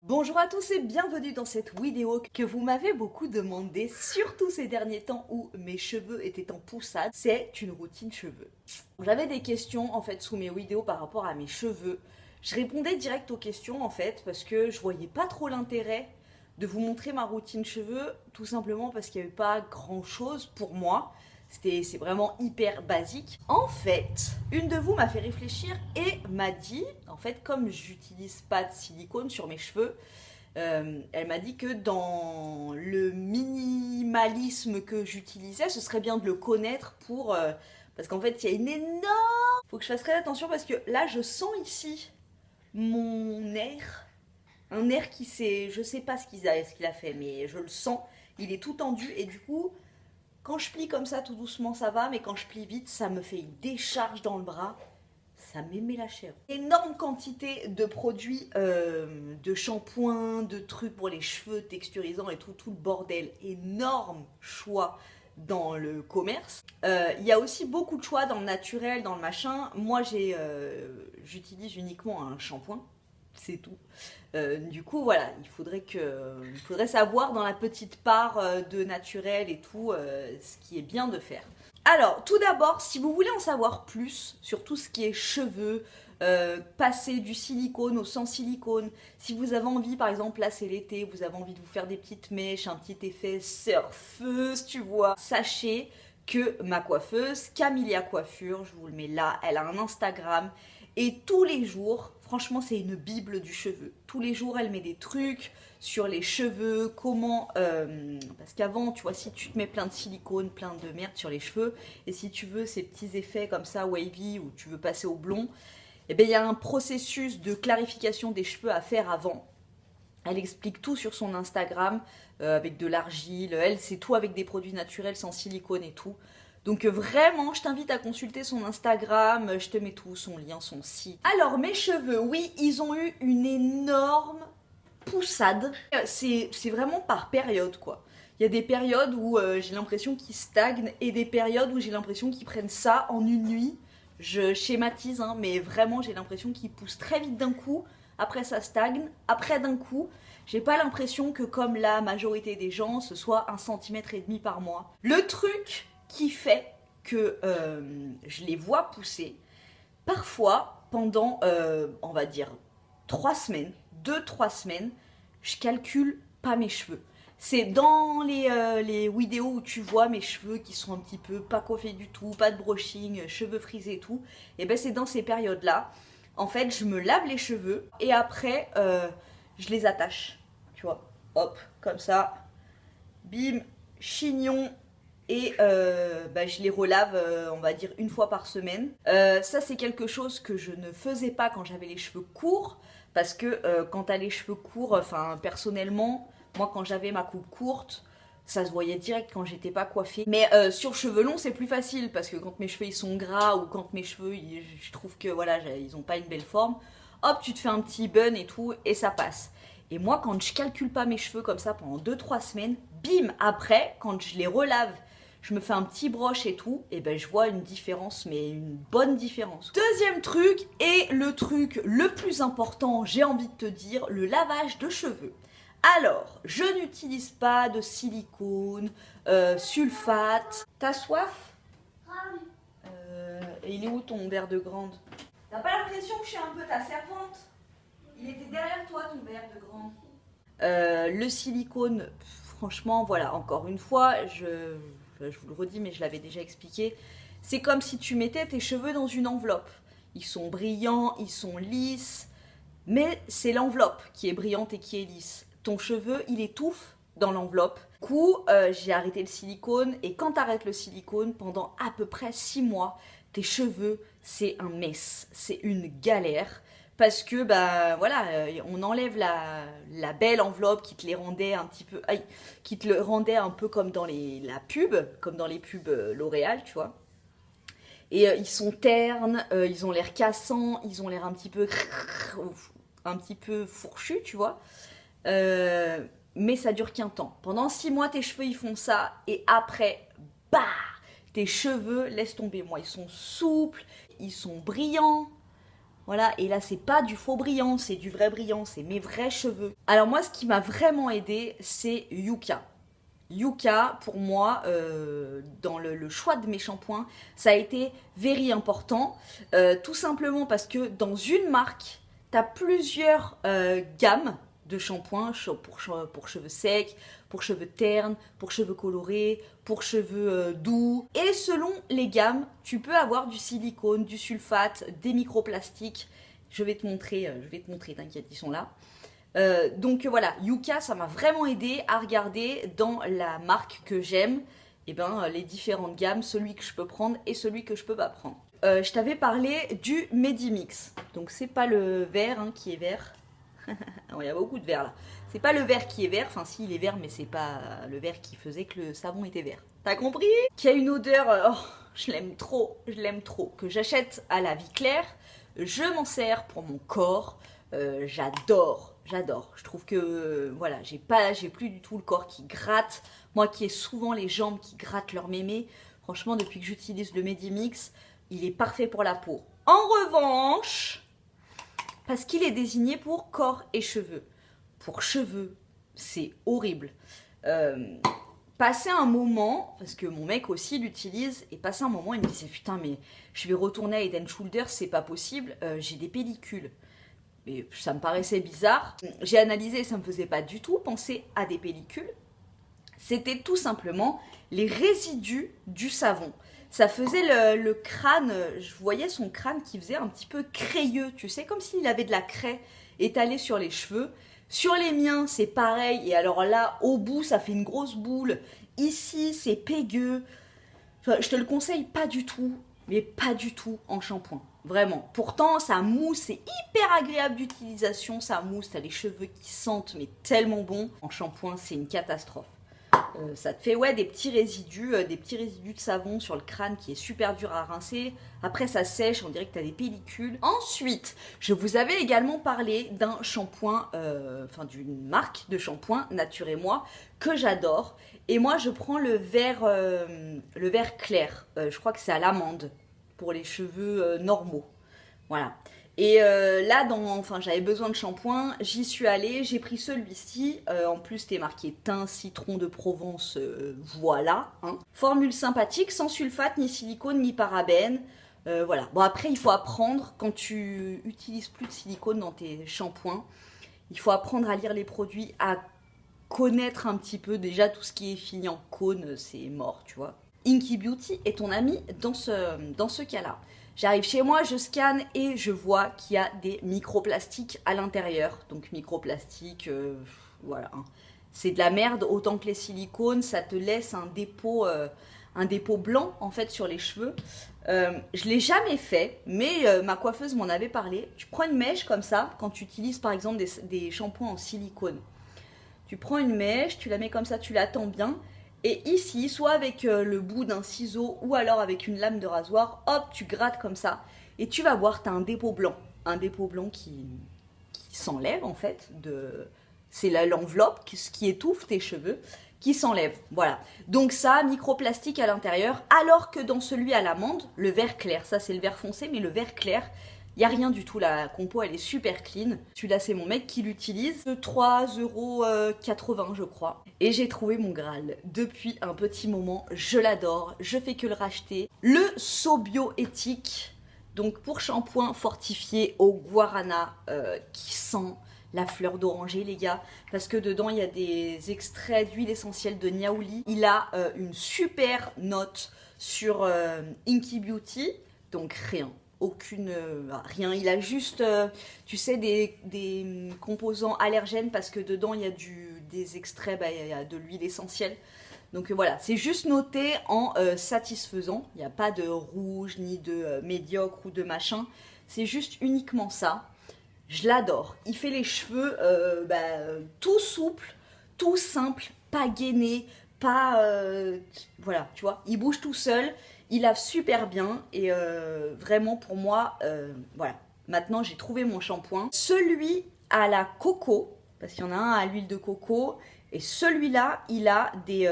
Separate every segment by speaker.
Speaker 1: Bonjour à tous et bienvenue dans cette vidéo que vous m'avez beaucoup demandé, surtout ces derniers temps où mes cheveux étaient en poussade. C'est une routine cheveux. J'avais des questions en fait sous mes vidéos par rapport à mes cheveux. Je répondais direct aux questions en fait parce que je voyais pas trop l'intérêt de vous montrer ma routine cheveux, tout simplement parce qu'il n'y avait pas grand chose pour moi. C'est vraiment hyper basique. En fait, une de vous m'a fait réfléchir et m'a dit, en fait, comme j'utilise pas de silicone sur mes cheveux, elle m'a dit que dans le minimalisme que j'utilisais, ce serait bien de le connaître pour... parce qu'en fait, il y a une énorme... Faut que je fasse très attention parce que là, je sens ici mon air. Un air qui s'est... Je sais pas ce qu'il a fait, mais je le sens. Il est tout tendu et du coup... Quand je plie comme ça tout doucement ça va, mais quand je plie vite ça me fait une décharge dans le bras, ça m'émet la chair. Énorme quantité de produits, de shampoing, de trucs pour les cheveux texturisants et tout le bordel. Énorme choix dans le commerce. Il y a aussi beaucoup de choix dans le naturel, dans le machin. Moi j'utilise uniquement un shampoing. C'est tout. Du coup, voilà, il faudrait savoir dans la petite part de naturel et tout, ce qui est bien de faire. Alors, tout d'abord, si vous voulez en savoir plus sur tout ce qui est cheveux, passer du silicone au sans silicone, si vous avez envie, par exemple, là c'est l'été, vous avez envie de vous faire des petites mèches, un petit effet surfeuse, tu vois, sachez que ma coiffeuse, Camilla Coiffure, je vous le mets là, elle a un Instagram et tous les jours, franchement c'est une bible du cheveu. Tous les jours elle met des trucs sur les cheveux, comment... parce qu'avant, tu vois, si tu te mets plein de silicone, plein de merde sur les cheveux, et si tu veux ces petits effets comme ça, wavy, ou tu veux passer au blond, eh bien il y a un processus de clarification des cheveux à faire avant. Elle explique tout sur son Instagram, avec de l'argile, elle c'est tout avec des produits naturels sans silicone et tout. Donc vraiment, je t'invite à consulter son Instagram, je te mets tout, son lien, son site. Alors mes cheveux, oui, ils ont eu une énorme poussade. C'est vraiment par période quoi. Il y a des périodes où j'ai l'impression qu'ils stagnent et des périodes où j'ai l'impression qu'ils prennent ça en une nuit. Je schématise, hein, mais vraiment j'ai l'impression qu'ils poussent très vite d'un coup. Après ça stagne, après d'un coup, j'ai pas l'impression que comme la majorité des gens, ce soit 1,5 cm par mois. Le truc qui fait que je les vois pousser, parfois pendant, on va dire, 3 semaines, 2-3 semaines, je calcule pas mes cheveux. C'est dans les vidéos où tu vois mes cheveux qui sont un petit peu pas coiffés du tout, pas de brushing, cheveux frisés et tout, et ben c'est dans ces périodes-là. En fait, je me lave les cheveux et après, je les attache. Tu vois, hop, comme ça, bim, chignon. Et je les relave, on va dire, une fois par semaine. Ça, c'est quelque chose que je ne faisais pas quand j'avais les cheveux courts. Parce que quand t'as les cheveux courts, enfin, personnellement, moi, quand j'avais ma coupe courte, ça se voyait direct quand j'étais pas coiffée. Mais sur cheveux longs, c'est plus facile. Parce que quand mes cheveux, ils sont gras ou quand mes cheveux, je trouve que, voilà, ils ont pas une belle forme. Hop, tu te fais un petit bun et tout, et ça passe. Et moi, quand je calcule pas mes cheveux comme ça pendant 2-3 semaines, bim, après, quand je les relave, je me fais un petit broche et tout, et ben je vois une différence, mais une bonne différence. Deuxième truc, et le truc le plus important, j'ai envie de te dire, le lavage de cheveux. Alors, je n'utilise pas de silicone, sulfate. T'as soif? Et il est où ton verre de grande? T'as pas l'impression que je suis un peu ta servante? Il était derrière toi ton verre de grande. Le silicone, franchement, voilà, encore une fois, je vous le redis, mais je l'avais déjà expliqué. C'est comme si tu mettais tes cheveux dans une enveloppe. Ils sont brillants, ils sont lisses, mais c'est l'enveloppe qui est brillante et qui est lisse. Ton cheveu, il étouffe dans l'enveloppe. Du coup, j'ai arrêté le silicone, et quand tu arrêtes le silicone, pendant à peu près 6 mois, tes cheveux, c'est un mess, c'est une galère. Parce que, bah voilà, on enlève la belle enveloppe qui te les rendait un petit peu... Aïe, qui te le rendait un peu comme dans la pub, comme dans les pubs L'Oréal, tu vois. Et ils sont ternes, ils ont l'air cassants, ils ont l'air un petit peu fourchus, tu vois. Mais ça dure qu'un temps. Pendant 6 mois, tes cheveux, ils font ça. Et après, bah, tes cheveux, laisse tomber. Moi, ils sont souples, ils sont brillants. Voilà, et là c'est pas du faux brillant, c'est du vrai brillant, c'est mes vrais cheveux. Alors moi ce qui m'a vraiment aidé, c'est Yuka. Yuka, pour moi, dans le choix de mes shampoings, ça a été very important. Tout simplement parce que dans une marque, tu as plusieurs gammes de shampoings pour cheveux secs, pour cheveux ternes, pour cheveux colorés, pour cheveux doux. Et selon les gammes, tu peux avoir du silicone, du sulfate, des microplastiques. Je vais te montrer, t'inquiète, ils sont là. Donc voilà, Yuka, ça m'a vraiment aidé à regarder dans la marque que j'aime, et les différentes gammes, celui que je peux prendre et celui que je peux pas prendre. Je t'avais parlé du Medimix, donc c'est pas le vert qui est vert. Il y a beaucoup de vert là. C'est pas le vert qui est vert, enfin si il est vert, mais c'est pas le vert qui faisait que le savon était vert. T'as compris? Qui a une odeur, je l'aime trop, que j'achète à la Vie Claire, je m'en sers pour mon corps, j'adore. Je trouve que voilà, j'ai plus du tout le corps qui gratte. Moi qui ai souvent les jambes qui grattent leur mémé, franchement depuis que j'utilise le Medimix, il est parfait pour la peau. En revanche, parce qu'il est désigné pour corps et cheveux. Pour cheveux, c'est horrible. Passer un moment, parce que mon mec aussi l'utilise, et passer un moment, il me disait putain mais je vais retourner à Head & Shoulders, c'est pas possible, j'ai des pellicules. Et ça me paraissait bizarre. J'ai analysé et ça me faisait pas du tout penser à des pellicules. C'était tout simplement les résidus du savon. Ça faisait le crâne, je voyais son crâne qui faisait un petit peu crayeux, tu sais, comme s'il avait de la craie étalée sur les cheveux. Sur les miens, c'est pareil, et alors là, au bout, ça fait une grosse boule. Ici, c'est pégueux. Enfin, je te le conseille pas du tout, mais pas du tout en shampoing. Vraiment. Pourtant, ça mousse, c'est hyper agréable d'utilisation. Ça mousse, t'as les cheveux qui sentent, mais tellement bon. En shampoing, c'est une catastrophe. Ça te fait des petits résidus de savon sur le crâne qui est super dur à rincer. Après, ça sèche, on dirait que t'as des pellicules. Ensuite, je vous avais également parlé d'un shampoing, d'une marque de shampoing, Nature et Moi, que j'adore. Et moi, je prends le vert clair. Je crois que c'est à l'amande pour les cheveux normaux. Voilà. Et là, j'avais besoin de shampoing, j'y suis allée, j'ai pris celui-ci. En plus, c'était marqué thym, citron de Provence, voilà. Formule sympathique, sans sulfate, ni silicone, ni parabènes. Voilà. Bon, après, il faut apprendre, quand tu utilises plus de silicone dans tes shampoings, il faut apprendre à lire les produits, à connaître un petit peu déjà tout ce qui est fini en cône, c'est mort, tu vois. Inky Beauty est ton ami dans ce cas-là. J'arrive chez moi, je scanne et je vois qu'il y a des microplastiques à l'intérieur. Donc microplastiques, voilà. C'est de la merde, autant que les silicones, ça te laisse un dépôt blanc en fait sur les cheveux. Je l'ai jamais fait, mais ma coiffeuse m'en avait parlé. Tu prends une mèche comme ça, quand tu utilises par exemple des shampoings en silicone. Tu prends une mèche, tu la mets comme ça, tu la tends bien. Et ici, soit avec le bout d'un ciseau ou alors avec une lame de rasoir, hop, tu grattes comme ça. Et tu vas voir, tu as un dépôt blanc. Un dépôt blanc qui s'enlève en fait. C'est l'enveloppe qui étouffe tes cheveux, qui s'enlève. Voilà. Donc ça, microplastique à l'intérieur. Alors que dans celui à l'amande, le vert clair, ça c'est le vert foncé, mais le vert clair, il n'y a rien du tout, la compo elle est super clean. Celui-là c'est mon mec qui l'utilise, 3,80 € je crois. Et j'ai trouvé mon Graal depuis un petit moment, je l'adore, je fais que le racheter. Le Sobio éthique, donc pour shampoing fortifié au guarana qui sent la fleur d'oranger les gars, parce que dedans il y a des extraits d'huile essentielle de niaouli. Il a une super note sur Inky Beauty, donc rien. Rien, il a juste, tu sais, des composants allergènes parce que dedans il y a des extraits, il y a de l'huile essentielle. Donc voilà, c'est juste noté en satisfaisant, il n'y a pas de rouge, ni de médiocre ou de machin, c'est juste uniquement ça. Je l'adore, il fait les cheveux tout souple, tout simple, pas gainé, pas... voilà, tu vois, il bouge tout seul. Il lave super bien et vraiment pour moi, voilà. Maintenant j'ai trouvé mon shampoing. Celui à la coco, parce qu'il y en a un à l'huile de coco, et celui-là il a des...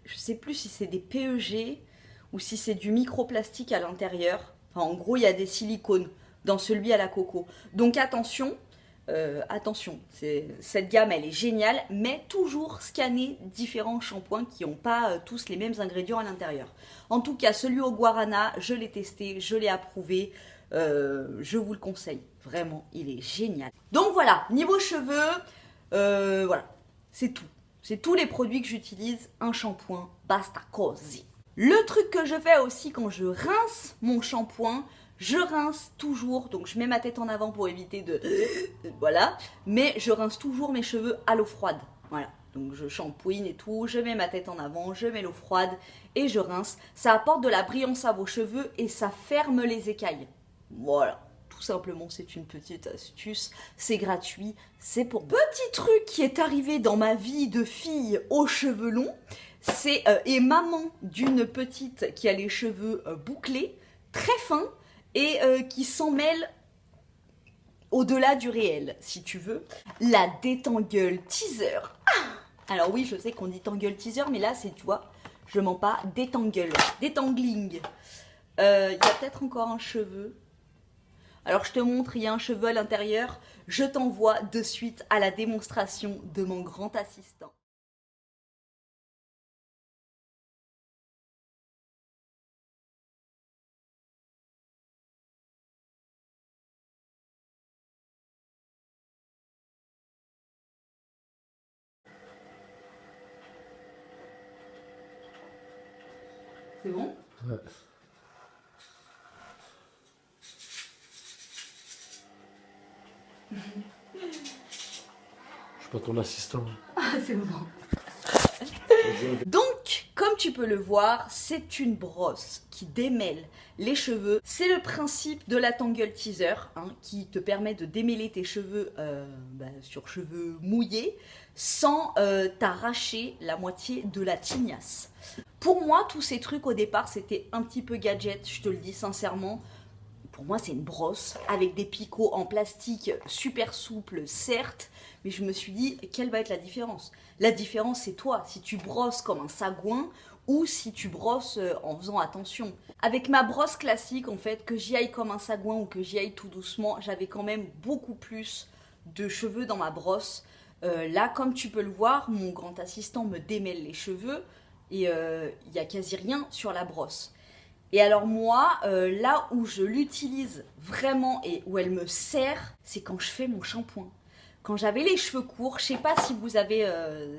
Speaker 1: je sais plus si c'est des PEG ou si c'est du microplastique à l'intérieur. Enfin, en gros il y a des silicones. dans celui à la coco. Donc attention, cette gamme elle est géniale, mais toujours scanner différents shampoings qui n'ont pas tous les mêmes ingrédients à l'intérieur. En tout cas, celui au guarana, je l'ai testé, je l'ai approuvé, je vous le conseille, vraiment, il est génial. Donc voilà, niveau cheveux, voilà, c'est tout. C'est tous les produits que j'utilise, un shampoing, basta così. Le truc que je fais aussi quand je rince mon shampoing, je rince toujours, donc je mets ma tête en avant pour éviter de... voilà, mais je rince toujours mes cheveux à l'eau froide. Voilà, donc je shampooine et tout, je mets ma tête en avant, je mets l'eau froide et je rince. Ça apporte de la brillance à vos cheveux et ça ferme les écailles. Voilà, tout simplement, c'est une petite astuce, c'est gratuit, c'est pour... Petit truc qui est arrivé dans ma vie de fille aux cheveux longs, c'est et maman d'une petite qui a les cheveux bouclés, très fins, et qui s'en mêle au-delà du réel, si tu veux. La détangle teaser. Ah, alors oui, je sais qu'on dit tangle teaser, mais là, c'est, tu vois, je mens pas, détangle, détangling. Il y a peut-être encore un cheveu. Alors, je te montre, il y a un cheveu à l'intérieur. Je t'envoie de suite à la démonstration de mon grand assistant. C'est bon?
Speaker 2: Ouais. Je suis pas ton assistant.
Speaker 1: Ah, c'est bon. Donc, comme tu peux le voir, c'est une brosse qui démêle les cheveux. C'est le principe de la Tangle Teaser, hein, qui te permet de démêler tes cheveux sur cheveux mouillés sans t'arracher la moitié de la tignasse. Pour moi, tous ces trucs au départ, c'était un petit peu gadget, je te le dis sincèrement. Pour moi, c'est une brosse avec des picots en plastique super souples, certes, mais je me suis dit, quelle va être la différence? La différence, c'est toi, si tu brosses comme un sagouin ou si tu brosses en faisant attention. Avec ma brosse classique, en fait, que j'y aille comme un sagouin ou que j'y aille tout doucement, j'avais quand même beaucoup plus de cheveux dans ma brosse. Là, comme tu peux le voir, mon grand assistant me démêle les cheveux et il n'y a quasi rien sur la brosse. Et alors moi, là où je l'utilise vraiment et où elle me sert, c'est quand je fais mon shampoing. Quand j'avais les cheveux courts, je sais pas si vous avez,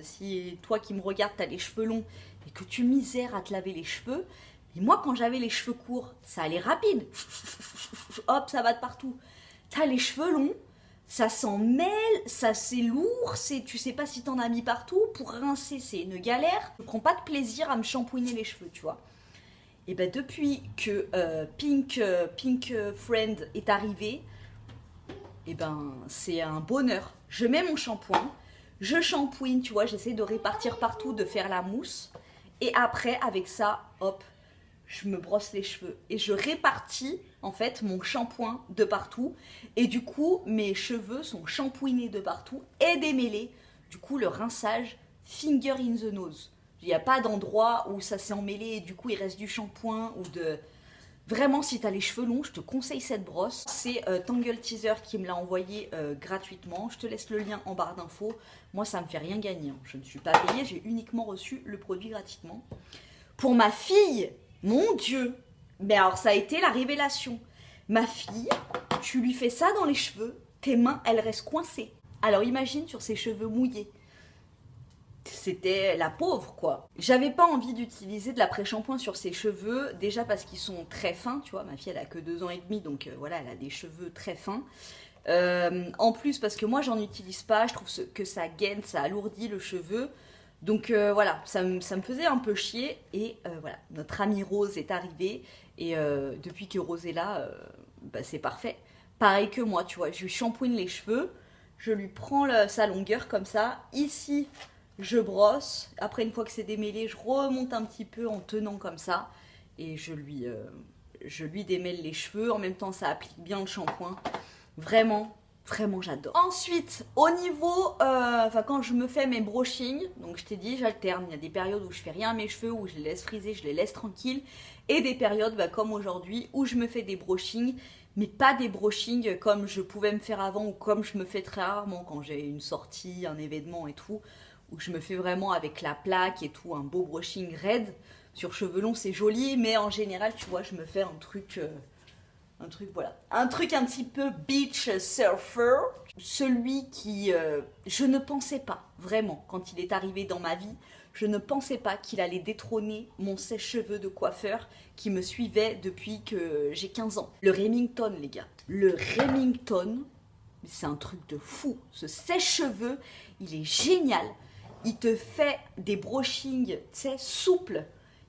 Speaker 1: si toi qui me regardes, t'as les cheveux longs et que tu misères à te laver les cheveux. Mais moi, quand j'avais les cheveux courts, ça allait rapide. Hop, ça va de partout. T'as les cheveux longs, ça s'en mêle, ça c'est lourd, tu sais pas si t'en as mis partout. Pour rincer, c'est une galère. Je prends pas de plaisir à me shampouiner les cheveux, tu vois. Et ben depuis que Pink Friend est arrivé, et ben c'est un bonheur. Je mets mon shampoing, je shampouine, tu vois, j'essaie de répartir partout, de faire la mousse. Et après, avec ça, hop, je me brosse les cheveux. Et je répartis, en fait, mon shampoing de partout. Et du coup, mes cheveux sont shampouinés de partout et démêlés. Du coup, le rinçage, finger in the nose. Il n'y a pas d'endroit où ça s'est emmêlé et du coup il reste du shampoing ou de... Vraiment, si tu as les cheveux longs, je te conseille cette brosse. C'est Tangle Teaser qui me l'a envoyé gratuitement. Je te laisse le lien en barre d'infos. Moi, ça me fait rien gagner, hein. Je ne suis pas payée, j'ai uniquement reçu le produit gratuitement. Pour ma fille, mon Dieu, mais alors ça a été la révélation. Ma fille, tu lui fais ça dans les cheveux, tes mains, elles restent coincées. Alors imagine sur ses cheveux mouillés. C'était la pauvre, quoi. J'avais pas envie d'utiliser de l'après-shampoing sur ses cheveux, déjà parce qu'ils sont très fins, tu vois, ma fille elle a que 2 ans et demi, donc voilà, elle a des cheveux très fins. En plus, parce que moi j'en utilise pas, je trouve que ça gaine, ça alourdit le cheveu. Donc voilà, ça me faisait un peu chier, et voilà, notre amie Rose est arrivée, et depuis que Rose est là, c'est parfait. Pareil que moi, tu vois, je lui shampouine les cheveux, je lui prends sa longueur comme ça, ici... Je brosse, après une fois que c'est démêlé, je remonte un petit peu en tenant comme ça et je lui démêle les cheveux. En même temps, ça applique bien le shampoing. Vraiment, vraiment j'adore. Ensuite, au niveau, quand je me fais mes brushings, donc je t'ai dit, j'alterne. Il y a des périodes où je fais rien à mes cheveux, où je les laisse friser, je les laisse tranquilles. Et des périodes, comme aujourd'hui, où je me fais des brushings. mais pas des brushings comme je pouvais me faire avant ou comme je me fais très rarement quand j'ai une sortie, un événement et tout, où je me fais vraiment avec la plaque et tout, un beau brushing raide. Sur cheveux longs, c'est joli, mais en général, tu vois, je me fais voilà, un truc un petit peu beach surfer. Celui qui, je ne pensais pas, vraiment, quand il est arrivé dans ma vie, je ne pensais pas qu'il allait détrôner mon sèche-cheveux de coiffeur qui me suivait depuis que j'ai 15 ans. Le Remington, les gars. Le Remington, c'est un truc de fou. Ce sèche-cheveux, il est génial. Il te fait des brushings, tu sais, souples.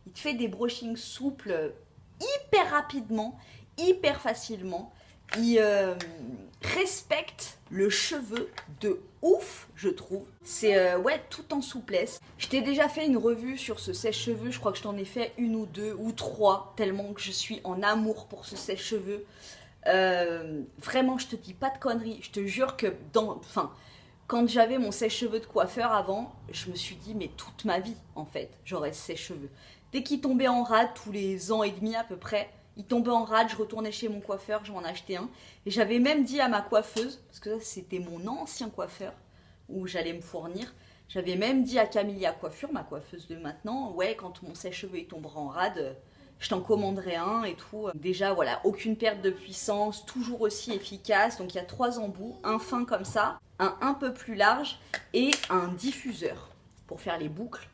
Speaker 1: Il te fait des brushings souples hyper rapidement, hyper facilement. Il respecte le cheveu de ouf, je trouve. C'est ouais, tout en souplesse. Je t'ai déjà fait une revue sur ce sèche-cheveux. Je crois que je t'en ai fait une ou deux ou trois, tellement que je suis en amour pour ce sèche-cheveux. Vraiment, je te dis pas de conneries. Je te jure que quand j'avais mon sèche-cheveux de coiffeur avant, je me suis dit, mais toute ma vie, en fait, j'aurais ce sèche-cheveux. Dès qu'il tombait en rade, tous les ans et demi à peu près, il tombait en rade, je retournais chez mon coiffeur, je m'en achetais un. Et j'avais même dit à ma coiffeuse, parce que ça c'était mon ancien coiffeur, où j'allais me fournir, j'avais même dit à Camilla Coiffure, ma coiffeuse de maintenant, ouais, quand mon sèche-cheveux il tombera en rade, je t'en commanderai un et tout. Déjà, voilà, aucune perte de puissance, toujours aussi efficace. Donc il y a 3 embouts, un fin comme ça, un peu plus large et un diffuseur pour faire les boucles.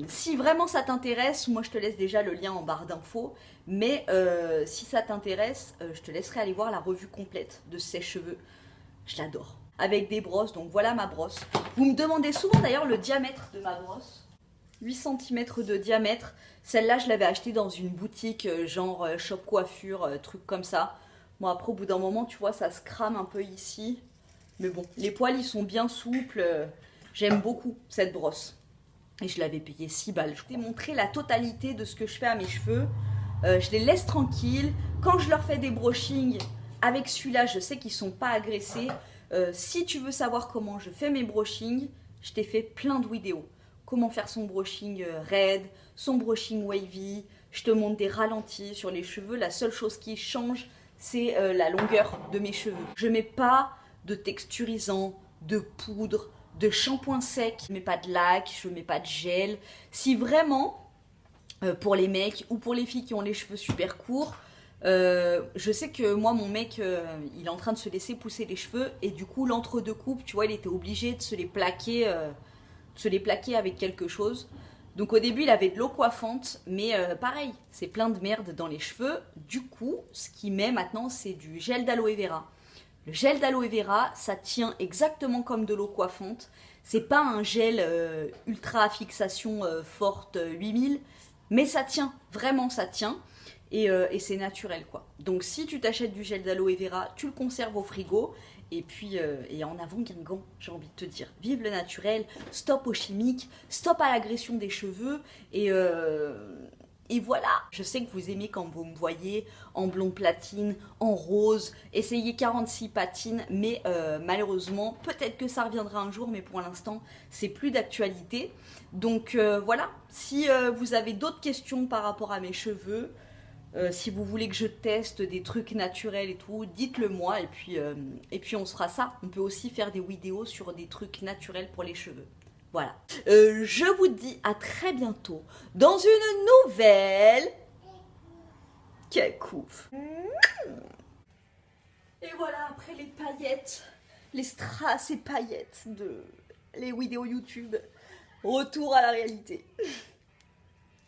Speaker 1: Si vraiment ça t'intéresse, moi je te laisse déjà le lien en barre d'infos, mais si ça t'intéresse, je te laisserai aller voir la revue complète de sèche-cheveux. Je l'adore. Avec des brosses, donc voilà ma brosse. Vous me demandez souvent d'ailleurs le diamètre de ma brosse. 8 cm de diamètre. Celle-là, je l'avais achetée dans une boutique genre shop coiffure, truc comme ça. Bon, après, au bout d'un moment, tu vois, ça se crame un peu ici. Mais bon, les poils, ils sont bien souples. J'aime beaucoup cette brosse. Et je l'avais payé 6 balles. Je t'ai montré la totalité de ce que je fais à mes cheveux. Je les laisse tranquilles. Quand je leur fais des brushings, avec celui-là, je sais qu'ils ne sont pas agressés. Si tu veux savoir comment je fais mes brushings, je t'ai fait plein de vidéos. Comment faire son brushing raide, son brushing wavy. Je te montre des ralentis sur les cheveux. La seule chose qui change, c'est la longueur de mes cheveux. Je ne mets pas de texturisant, de poudre, de shampoing sec. Je ne mets pas de lac, je ne mets pas de gel. Si vraiment, pour les mecs ou pour les filles qui ont les cheveux super courts, je sais que moi mon mec il est en train de se laisser pousser les cheveux et du coup l'entre-deux coupes, tu vois, il était obligé de se les plaquer avec quelque chose. Donc au début il avait de l'eau coiffante, mais pareil, c'est plein de merde dans les cheveux. Du coup, ce qu'il met maintenant, c'est du gel d'aloe vera. Le gel d'aloe vera, ça tient exactement comme de l'eau coiffante. C'est pas un gel ultra fixation forte 8000, mais ça tient, vraiment ça tient. Et c'est naturel quoi. Donc si tu t'achètes du gel d'aloe vera, tu le conserves au frigo. Et puis, et en avant Guingamp, j'ai envie de te dire. Vive le naturel, stop au chimique, stop à l'agression des cheveux. Et voilà. Je sais que vous aimez quand vous me voyez en blond platine, en rose, essayez 46 patines, mais malheureusement, peut-être que ça reviendra un jour, mais pour l'instant, c'est plus d'actualité. Donc voilà, si vous avez d'autres questions par rapport à mes cheveux, si vous voulez que je teste des trucs naturels et tout, dites-le moi et puis on se fera ça. On peut aussi faire des vidéos sur des trucs naturels pour les cheveux. Voilà. Je vous dis à très bientôt dans une nouvelle... Quel couf. Et voilà, après les paillettes, les strass et paillettes de les vidéos YouTube, retour à la réalité.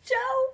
Speaker 1: Ciao.